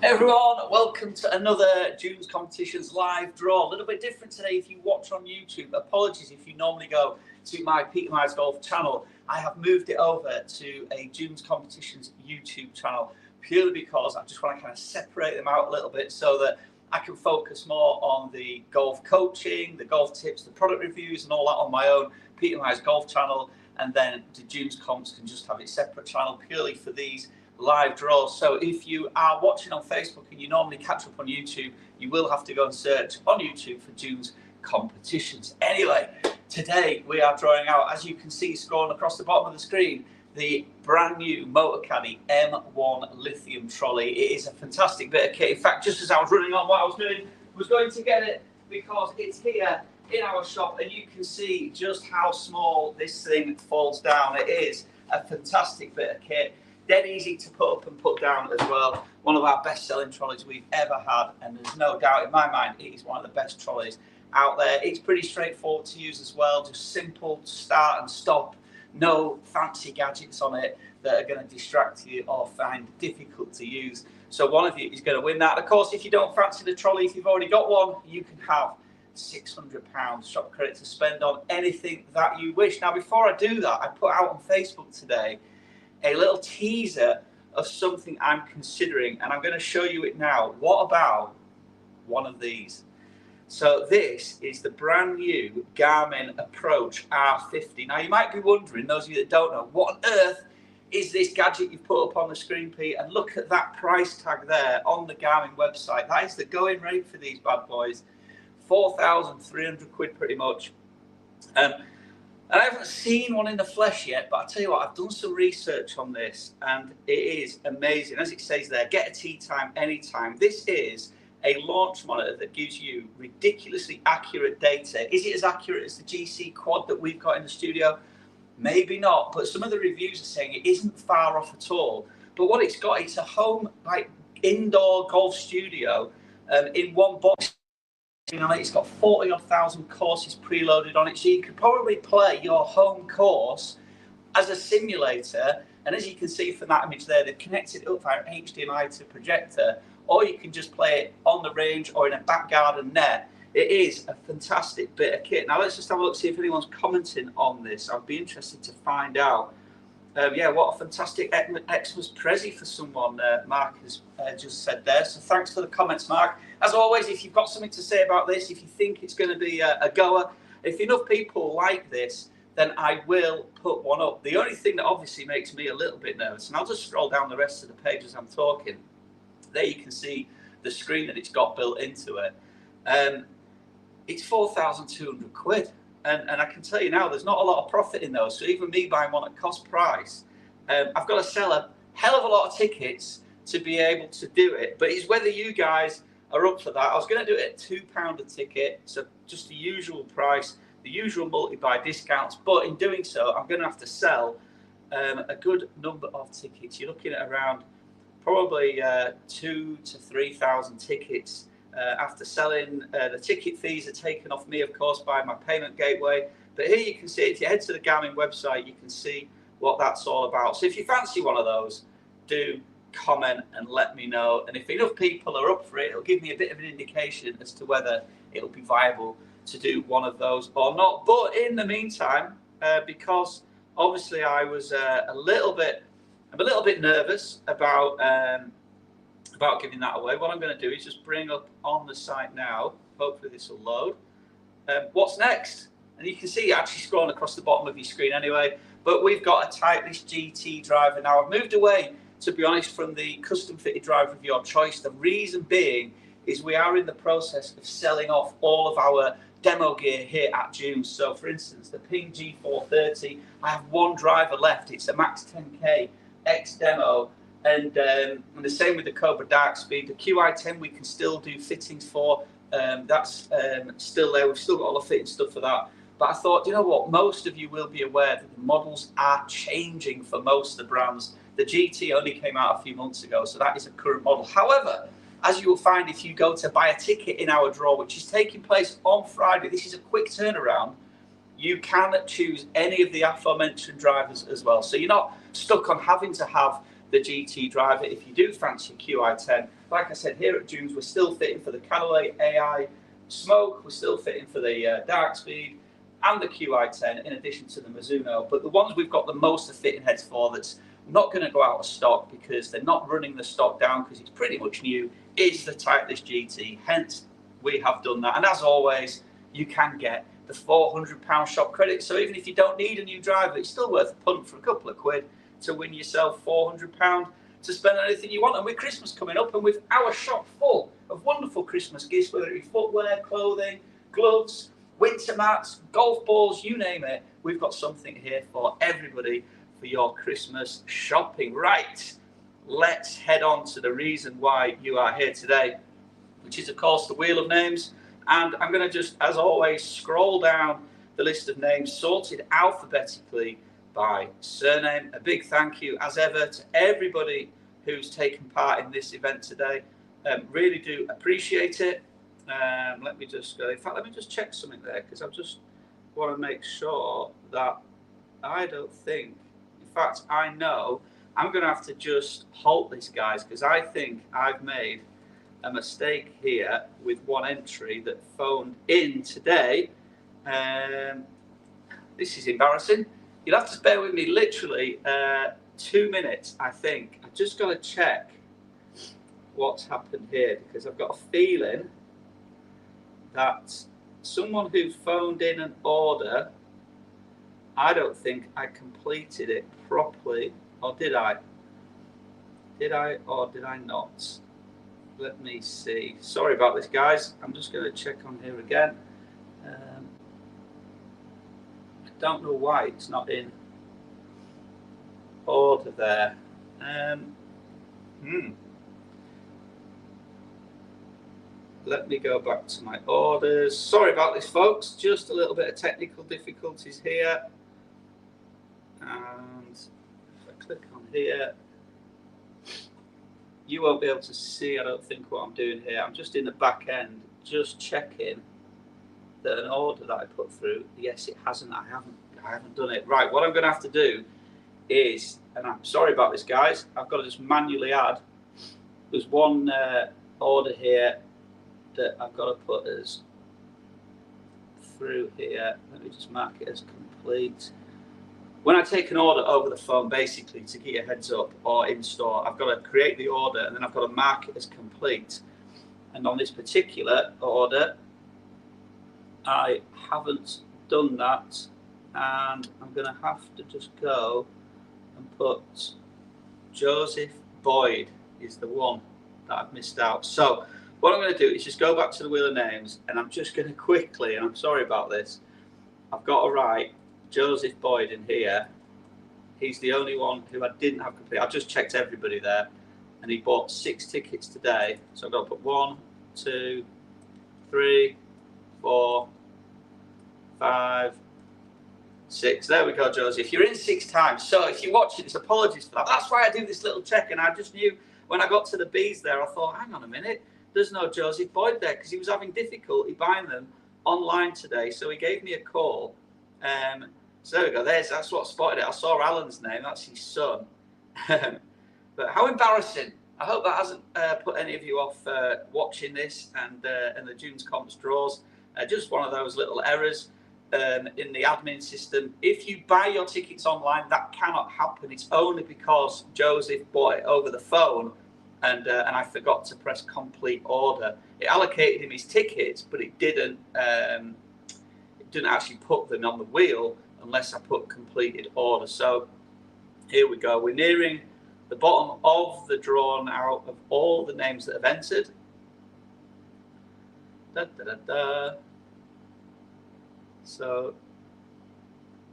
Hey everyone, welcome to another June's Competitions live draw. A little bit different today if you watch on YouTube. Apologies if you normally go to my Peter Myers Golf channel. I have moved it over to a June's Competitions YouTube channel purely because I just want to kind of separate them out a little bit so that I can focus more on the golf coaching, the golf tips, the product reviews and all that on my own Peter Myers Golf channel, and then the June's Comps can just have its separate channel purely for these live draws. So if you are watching on Facebook and you normally catch up on YouTube, you will have to go and search on YouTube for June's Competitions. Anyway, today we are drawing out, as you can see scrolling across the bottom of the screen, the brand new Motocaddy M1 lithium trolley. It is a fantastic bit of kit. In fact, just as I was running on, what I was doing was going to get it because it's here in our shop and you can see just how small this thing falls down. It is a fantastic bit of kit. Dead easy to put up and put down as well. One of our best-selling trolleys we've ever had, and there's no doubt in my mind it is one of the best trolleys out there. It's pretty straightforward to use as well, just simple to start and stop. No fancy gadgets on it that are going to distract you or find difficult to use. So one of you is going to win that. Of course, if you don't fancy the trolley, if you've already got one, you can have £600 shop credit to spend on anything that you wish. Now, before I do that, I put out on Facebook today a little teaser of something I'm considering, and I'm going to show you it now. What about one of these? So this is the brand new Garmin Approach R50. Now you might be wondering, those of you that don't know, what on earth is this gadget you've put up on the screen, Pete? And look at that price tag there on the Garmin website. That is the going rate for these bad boys. 4,300 quid pretty much. And I haven't seen one in the flesh yet, but I'll tell you what, I've done some research on this and it is amazing. As it says there, get a tee time anytime. This is a launch monitor that gives you ridiculously accurate data. Is it as accurate as the GC Quad that we've got in the studio? Maybe not, but some of the reviews are saying it isn't far off at all. But what it's got, it's a home, like, indoor golf studio in one box. On it. It's got 40,000 courses preloaded on it, so you could probably play your home course as a simulator. And as you can see from that image there, they've connected it up via HDMI to projector, or you can just play it on the range or in a back garden net. It is a fantastic bit of kit. Now let's just have a look, see if anyone's commenting on this. I'd be interested to find out. Yeah, what a fantastic Xmas Prezi for someone, Mark has just said there. So thanks for the comments, Mark. As always, if you've got something to say about this, if you think it's going to be a goer, if enough people like this, then I will put one up. The only thing that obviously makes me a little bit nervous, and I'll just scroll down the rest of the page as I'm talking. There you can see the screen that it's got built into it. It's 4,200 quid. And I can tell you now, there's not a lot of profit in those. So even me buying one at cost price, I've got to sell a hell of a lot of tickets to be able to do it. But it's whether you guys are up for that. I was going to do it at £2 a ticket, so just the usual price, the usual multi-buy discounts. But in doing so, I'm going to have to sell a good number of tickets. You're looking at around probably 2,000 to 3,000 tickets. After selling, the ticket fees are taken off me, of course, by my payment gateway. But here you can see, if you head to the Garmin website, you can see what that's all about. So if you fancy one of those, do comment and let me know. And if enough people are up for it, it'll give me a bit of an indication as to whether it'll be viable to do one of those or not. But in the meantime, because obviously I was I'm a little bit nervous about giving that away. What I'm going to do is just bring up on the site now. Hopefully this will load. What's next? And you can see actually scrolling across the bottom of your screen anyway. But we've got a Titleist GT driver now. I've moved away, to be honest, from the custom fitted driver of your choice. The reason being is we are in the process of selling off all of our demo gear here at June. So for instance, the Ping G430, I have one driver left. It's a Max 10K X demo. And the same with the Cobra Dark Speed. The QI10 we can still do fittings for. That's still there. We've still got all the fitting stuff for that. But I thought, you know what? Most of you will be aware that the models are changing for most of the brands. The GT only came out a few months ago, so that is a current model. However, as you will find if you go to buy a ticket in our draw, which is taking place on Friday, this is a quick turnaround, you can choose any of the aforementioned drivers as well. So you're not stuck on having to have the GT driver. If you do fancy QI10, like I said, here at Dunes, we're still fitting for the Callaway AI Smoke, we're still fitting for the Dark Speed and the QI10, in addition to the Mizuno. But the ones we've got the most of fitting heads for, that's not going to go out of stock because they're not running the stock down because it's pretty much new, is the Titleist GT. Hence, we have done that. And as always, you can get the £400 shop credit. So even if you don't need a new driver, it's still worth a punt for a couple of quid to win yourself £400 to spend on anything you want. And with Christmas coming up, and with our shop full of wonderful Christmas gifts, whether it be footwear, clothing, gloves, winter mats, golf balls, you name it, we've got something here for everybody for your Christmas shopping. Right, let's head on to the reason why you are here today, which is, of course, the Wheel of Names. And I'm going to just, as always, scroll down the list of names sorted alphabetically by surname. A big thank you, as ever, to everybody who's taken part in this event today. Really do appreciate it. Let me just go. In fact, let me just check something there, because I just want to make sure that I don't think, in fact, I know I'm going to have to just halt this, guys, because I think I've made a mistake here with one entry that phoned in today. This is embarrassing. You'll have to bear with me literally 2 minutes, I think. I've just got to check what's happened here, because I've got a feeling that someone who phoned in an order, I don't think I completed it properly. Or did I? Did I or did I not? Let me see. Sorry about this, guys. I'm just going to check on here again. I don't know why it's not in order there. Let me go back to my orders. Sorry about this, folks. Just a little bit of technical difficulties here. And if I click on here, you won't be able to see, I don't think, what I'm doing here. I'm just in the back end, just checking that an order that I put through, yes, it hasn't. I haven't done it. Right, what I'm going to have to do is, and I'm sorry about this, guys, I've got to just manually add. There's one order here that I've got to put as through here. Let me just mark it as complete. When I take an order over the phone, basically, to get a heads up or in store, I've got to create the order and then I've got to mark it as complete. And on this particular order, I haven't done that, and I'm going to have to just go and put Joseph Boyd is the one that I've missed out. So what I'm going to do is just go back to the Wheel of Names, and I'm just going to quickly, and I'm sorry about this, I've got to write Joseph Boyd in here. He's the only one who I didn't have complete. I've just checked everybody there, and he bought 6 tickets today. So I've got to put 1, 2, 3, 4, 5, 6. There we go, Joseph. You're in 6 times. So if you're watching this, apologies for that. That's why I do this little check, and I just knew when I got to the B's there, I thought, hang on a minute, there's no Joseph Boyd there, because he was having difficulty buying them online today. So he gave me a call. So there we go. That's what spotted it. I saw Alan's name. That's his son. But how embarrassing. I hope that hasn't put any of you off watching this and the Dunes Comps draws. Just one of those little errors in the admin system. If you buy your tickets online, that cannot happen. It's only because Joseph bought it over the phone and I forgot to press complete order. It allocated him his tickets, but it didn't actually put them on the wheel unless I put completed order. So here we go. We're nearing the bottom of the draw now of all the names that have entered. So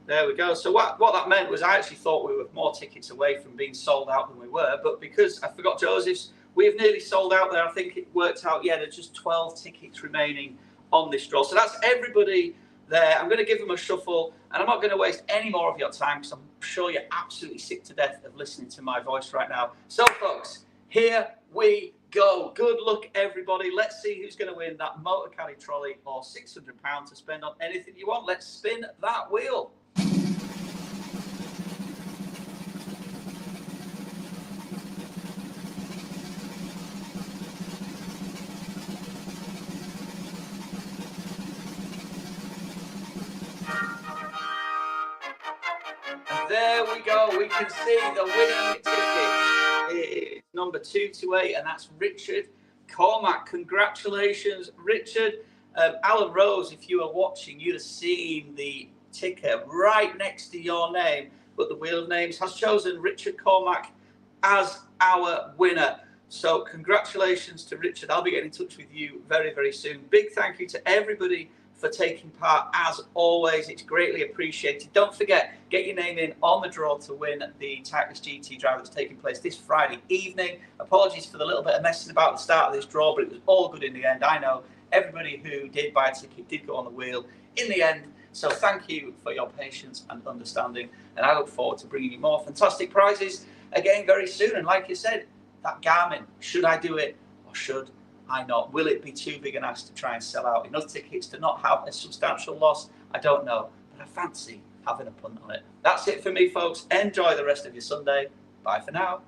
there we go. So what that meant was I actually thought we were more tickets away from being sold out than we were, but because I forgot Joseph's, we've nearly sold out there. I think it worked out, yeah, there's just 12 tickets remaining on this draw. So that's everybody there. I'm going to give them a shuffle, and I'm not going to waste any more of your time because I'm sure you're absolutely sick to death of listening to my voice right now. So, folks, here we go. Good luck, everybody. Let's see who's going to win that Motocaddy trolley or £600 to spend on anything you want. Let's spin that wheel. there we go. We can see the winning ticket is number 228, and that's Richard Cormack. Congratulations, Richard. Alan Rose, if you are watching, you'd have seen the ticker right next to your name, but the Wheel of Names has chosen Richard Cormack as our winner. So congratulations to Richard. I'll be getting in touch with you very, very soon. Big thank you to everybody for taking part. As always, it's greatly appreciated. Don't forget, get your name in on the draw to win the Titleist GT drive that's taking place this Friday evening. Apologies for the little bit of messing about at the start of this draw, but it was all good in the end. I know everybody who did buy a ticket did go on the wheel in the end. So thank you for your patience and understanding, and I look forward to bringing you more fantastic prizes again very soon. And like you said, that Garmin, should I do it or should I not? Will it be too big an ask to try and sell out enough tickets to not have a substantial loss? I don't know, but I fancy having a punt on it. That's it for me, folks. Enjoy the rest of your Sunday. Bye for now.